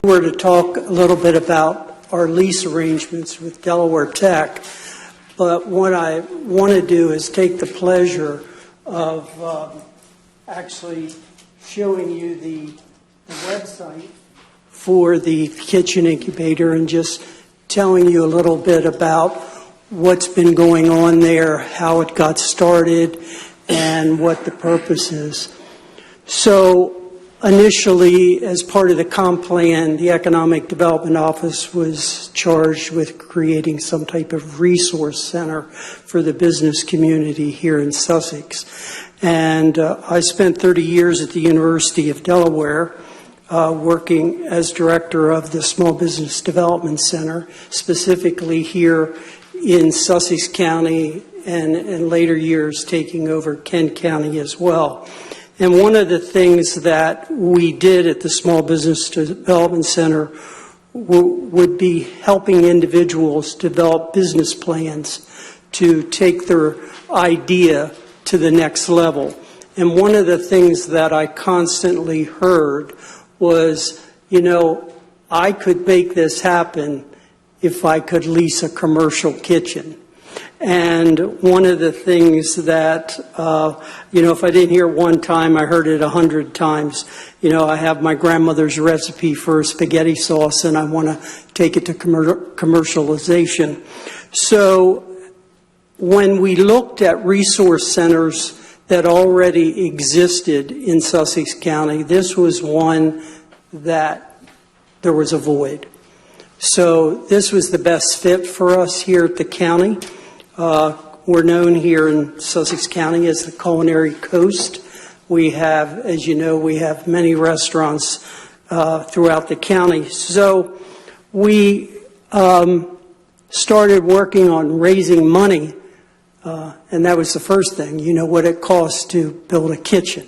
We're to talk a little bit about our lease arrangements with Delaware Tech, but what I want to do is take the pleasure of actually showing you the website for the kitchen incubator and just telling you a little bit about what's been going on there, how it got started, and what the purpose is. So initially, as part of the comp plan, the Economic Development Office was charged with creating some type of resource center for the business community here in Sussex. And I spent 30 years at the University of Delaware working as director of the Small Business Development Center, specifically here in Sussex County, and in later years taking over Kent County as well. And one of the things that we did at the Small Business Development Center would be helping individuals develop business plans to take their idea to the next level. And one of the things that I constantly heard was, you know, I could make this happen if I could lease a commercial kitchen. And one of the things that, you know, if I didn't hear it one time, I heard it 100 times. You know, I have my grandmother's recipe for spaghetti sauce, and I want to take it to commercialization. So when we looked at resource centers that already existed in Sussex County, this was one that there was a void. So this was the best fit for us here at the county. We're known here in Sussex County as the Culinary Coast. We have, as you know, we have many restaurants throughout the county. So we started working on raising money, and that was the first thing, you know, what it costs to build a kitchen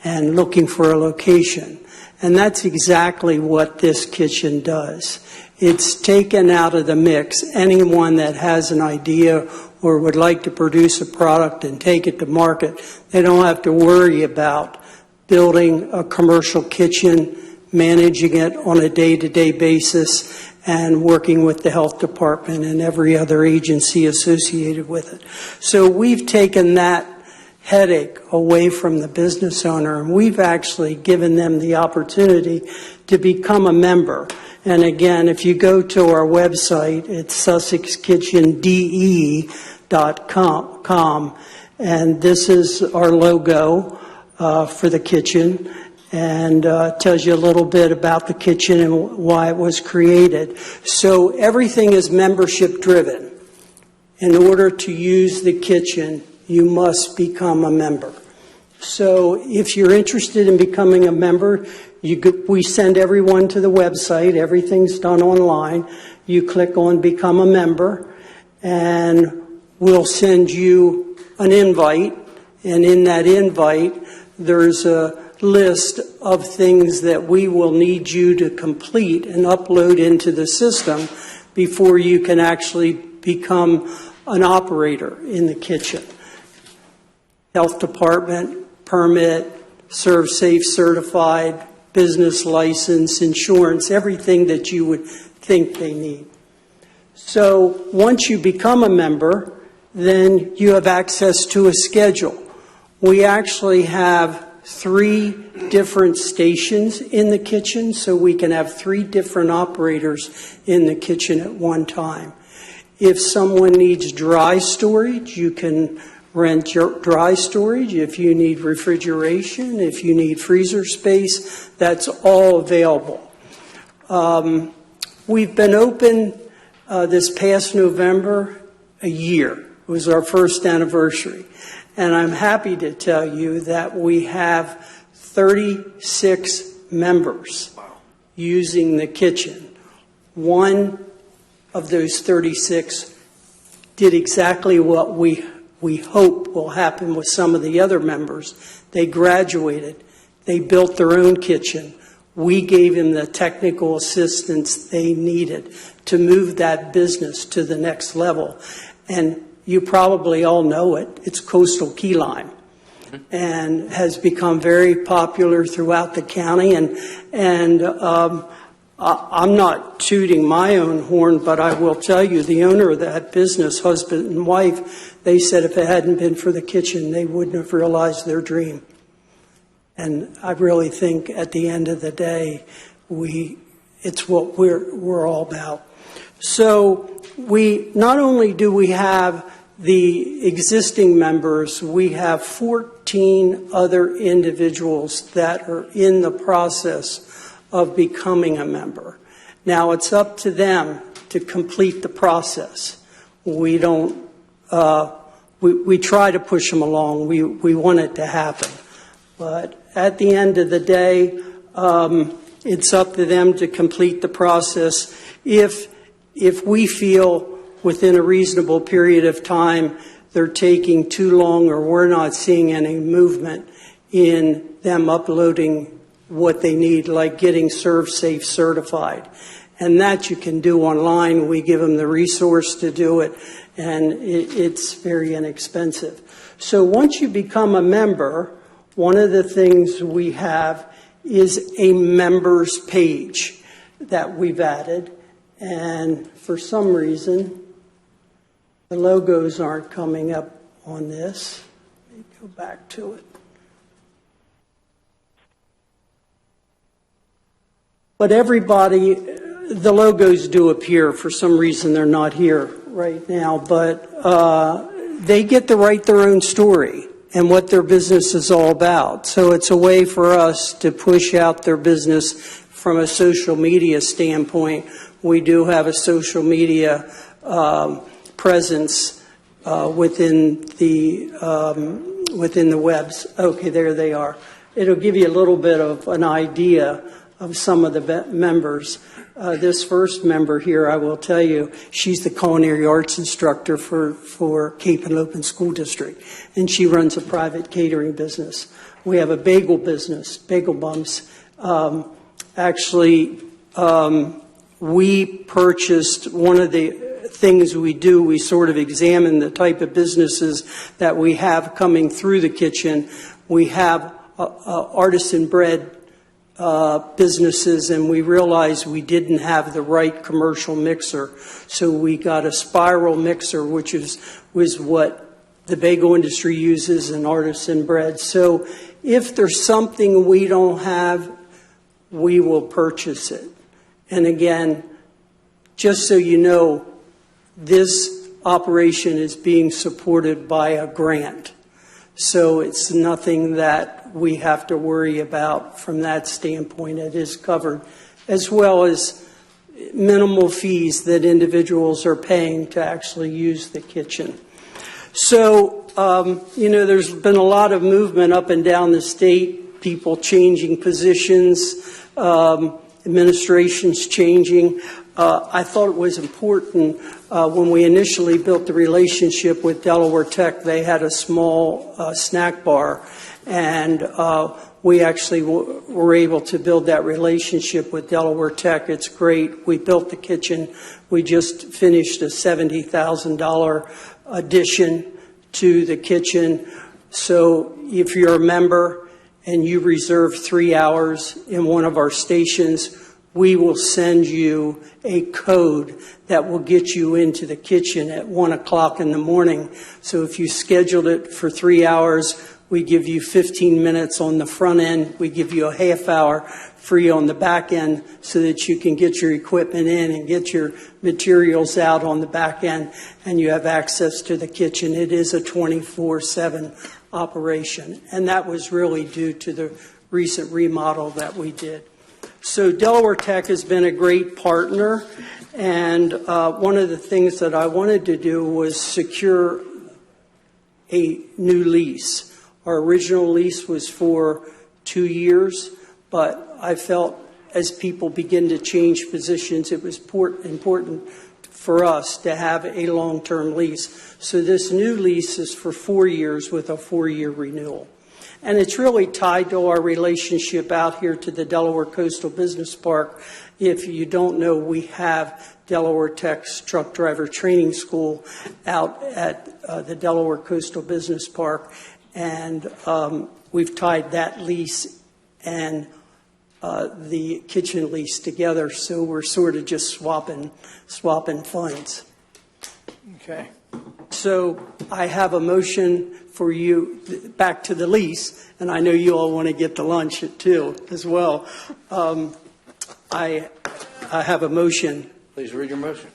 and looking for a location. And that's exactly what this kitchen does. It's taken out of the mix anyone that has an idea or would like to produce a product and take it to market. They don't have to worry about building a commercial kitchen, managing it on a day-to-day basis, and working with the health department and every other agency associated with it. So we've taken that headache away from the business owner, and we've actually given them the opportunity to become a member. And again, if you go to our website, it's sussexkitchende.com, and this is our logo for the kitchen, and tells you a little bit about the kitchen and why it was created. So everything is membership driven. In order to use the kitchen, you must become a member. So if you're interested in becoming a member, we send everyone to the website. Everything's done online. You click on Become a Member, and we'll send you an invite. And in that invite, there's a list of things that we will need you to complete and upload into the system before you can actually become an operator in the kitchen. Health department, permit, Serve Safe certified, business license, insurance, everything that you would think they need. So once you become a member, then you have access to a schedule. We actually have 3 different stations in the kitchen, so we can have 3 different operators in the kitchen at one time. If someone needs dry storage, you can rent your dry storage. If you need refrigeration, if you need freezer space, that's all available. We've been open this past November a year. It was our first anniversary. And I'm happy to tell you that we have 36 members using the kitchen. One of those 36 did exactly what we hope will happen with some of the other members. They graduated. They built their own kitchen. We gave them the technical assistance they needed to move that business to the next level. And you probably all know it. It's coastal key lime and has become very popular throughout the county. And I'm not tooting my own horn, but I will tell you, the owner of that business, husband and wife, they said if it hadn't been for the kitchen, they wouldn't have realized their dream. And I really think at the end of the day, it's what we're all about. So not only do we have the existing members, we have 14 other individuals that are in the process of becoming a member. Now it's up to them to complete the process. We don't, we try to push them along. We want it to happen. But at the end of the day, it's up to them to complete the process. If we feel within a reasonable period of time they're taking too long or we're not seeing any movement in them uploading what they need, like getting ServSafe certified. And that you can do online. We give them the resource to do it, and it's very inexpensive. So once you become a member, one of the things we have is a members page that we've added. And for some reason, the logos aren't coming up on this. Let me go back to it. But everybody, the logos do appear. For some reason, they're not here right now. But they get to write their own story and what their business is all about. So it's a way for us to push out their business from a social media standpoint. We do have a social media presence within the webs. Okay, there they are. It'll give you a little bit of an idea of some of the members. This first member here, I will tell you, she's the culinary arts instructor for Cape and Lopin School District, and she runs a private catering business. We have a bagel business, Bagel Bumps. We purchased one of the things we do, we sort of examine the type of businesses that we have coming through the kitchen. We have artisan bread businesses, and we realized we didn't have the right commercial mixer. So we got a spiral mixer, which was what the bagel industry uses in artisan bread. So if there's something we don't have, we will purchase it. And again, just so you know, this operation is being supported by a grant. So it's nothing that we have to worry about from that standpoint. It is covered, as well as minimal fees that individuals are paying to actually use the kitchen. So, there's been a lot of movement up and down the state, people changing positions, administrations changing. I thought it was important when we initially built the relationship with Delaware Tech. They had a small snack bar, and we actually were able to build that relationship with Delaware Tech. It's great. We built the kitchen. We just finished a $70,000 addition to the kitchen. So if you're a member and you reserve 3 hours in one of our stations, we will send you a code that will get you into the kitchen at 1 o'clock in the morning. So if you scheduled it for 3 hours, we give you 15 minutes on the front end. We give you a half hour free on the back end so that you can get your equipment in and get your materials out on the back end, and you have access to the kitchen. It is a 24/7 operation, and that was really due to the recent remodel that we did. So Delaware Tech has been a great partner, and one of the things that I wanted to do was secure a new lease. Our original lease was for 2 years, but I felt as people begin to change positions, it was important for us to have a long-term lease. So this new lease is for 4 years with a 4-year renewal. And it's really tied to our relationship out here to the Delaware Coastal Business Park. If you don't know, we have Delaware Tech's Truck Driver Training School out at the Delaware Coastal Business Park. And we've tied that lease and the kitchen lease together, so we're sort of just swapping funds. Okay. So I have a motion for you, back to the lease, and I know you all want to get to lunch too, as well. I have a motion. Please read your motion.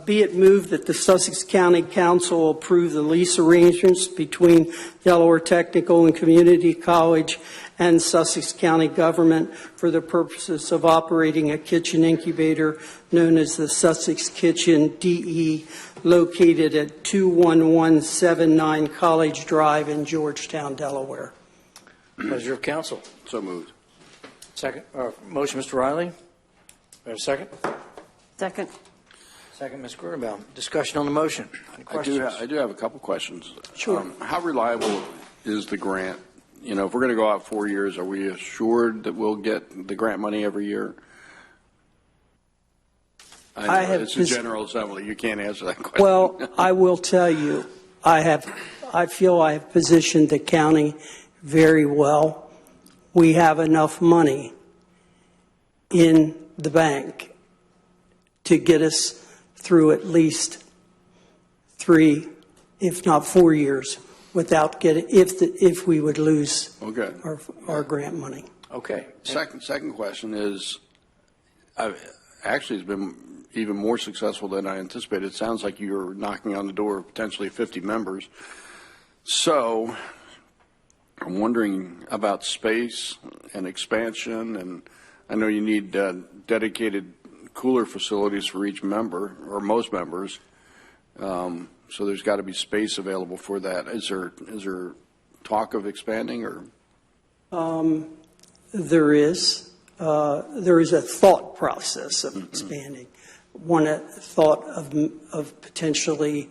Be it moved that the Sussex County Council approve the lease arrangements between Delaware Technical and Community College and Sussex County government for the purposes of operating a kitchen incubator known as the Sussex Kitchen DE, located at 21179 College Drive in Georgetown, Delaware. Pleasure of council. So moved. Second, motion, Mr. Riley. We have a second? Second. Second, Ms. Grunebaum. Discussion on the motion. Any questions? I do have a couple questions. Sure. How reliable is the grant? You know, if we're going to go out 4 years, are we assured that we'll get the grant money every year? It's a general assembly. You can't answer that question. Well, I will tell you, I feel I have positioned the county very well. We have enough money in the bank to get us through at least 3, if not 4 years, without getting, if we would lose Okay. our grant money. Okay. Second question is, actually, it's been even more successful than I anticipated. It sounds like you're knocking on the door of potentially 50 members. So I'm wondering about space and expansion, and I know you need dedicated cooler facilities for each member, or most members. So there's got to be space available for that. Is there talk of expanding, or? There is a thought process of expanding. One thought of potentially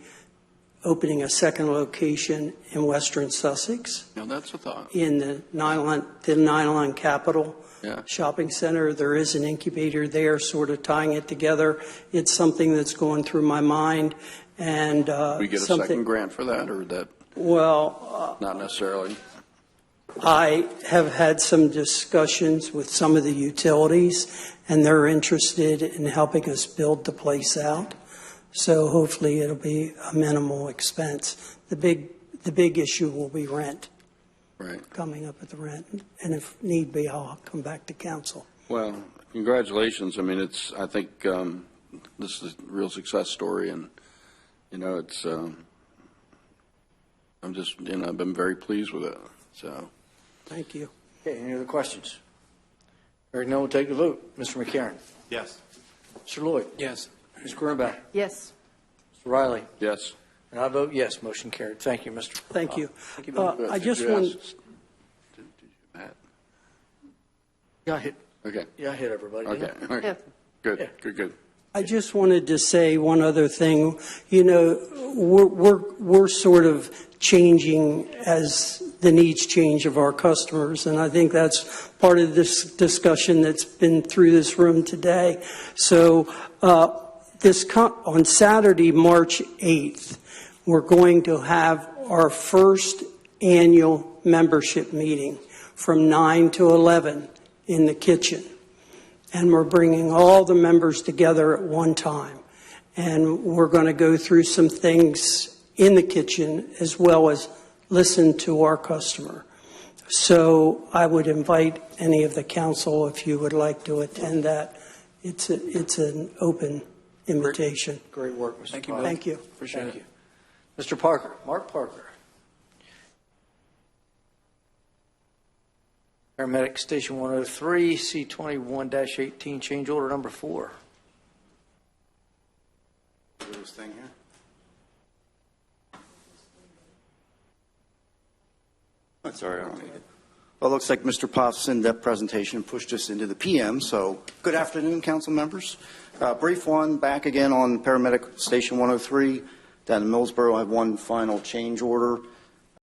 opening a second location in Western Sussex. No, that's a thought. In the Nylon Capital Yeah. Shopping Center. There is an incubator there, sort of tying it together. It's something that's going through my mind. And We get a second grant for that, or that? Well, Not necessarily. I have had some discussions with some of the utilities, and they're interested in helping us build the place out. So hopefully it'll be a minimal expense. The big issue will be rent. Right. Coming up with the rent, and if need be, I'll come back to council. Well, congratulations. I mean, I think this is a real success story, and it's. I've been very pleased with it. So. Thank you. Okay, any other questions? Hearing none, we'll take the vote. Mr. McCarron? Yes. Mr. Lloyd? Yes. Ms. Grunebaum? Yes. Mr. Riley? Yes. And I vote yes. Motion carried. Thank you, Mr. Thank you. Thank you, Bill. I just Did you want. ask- Did you, Matt? Yeah, I hit. Okay. Yeah, I hit everybody. Okay. didn't I? All right. Yeah. Good. Yeah. Good. I just wanted to say one other thing. We're sort of changing as the needs change of our customers, and I think that's part of this discussion that's been through this room today. So on Saturday, March 8th, we're going to have our first annual membership meeting from 9 to 11 in the kitchen. And we're bringing all the members together at one time. And we're going to go through some things in the kitchen as well as listen to our customer. So I would invite any of the council, if you would like to attend that. It's an open invitation. Great work, Mr. Thank you, Pfaff. Bill. Thank you. Appreciate Thank it. you. Mr. Parker, Mark Parker. Paramedic Station 103, C21-18, change order number 4. This thing here. That's all right, I don't need it. Well, it looks like Mr. Pfaff's in-depth presentation pushed us into the PM, so good afternoon, council members. Brief one, back again on Paramedic Station 103. Down in Millsboro, I have one final change order.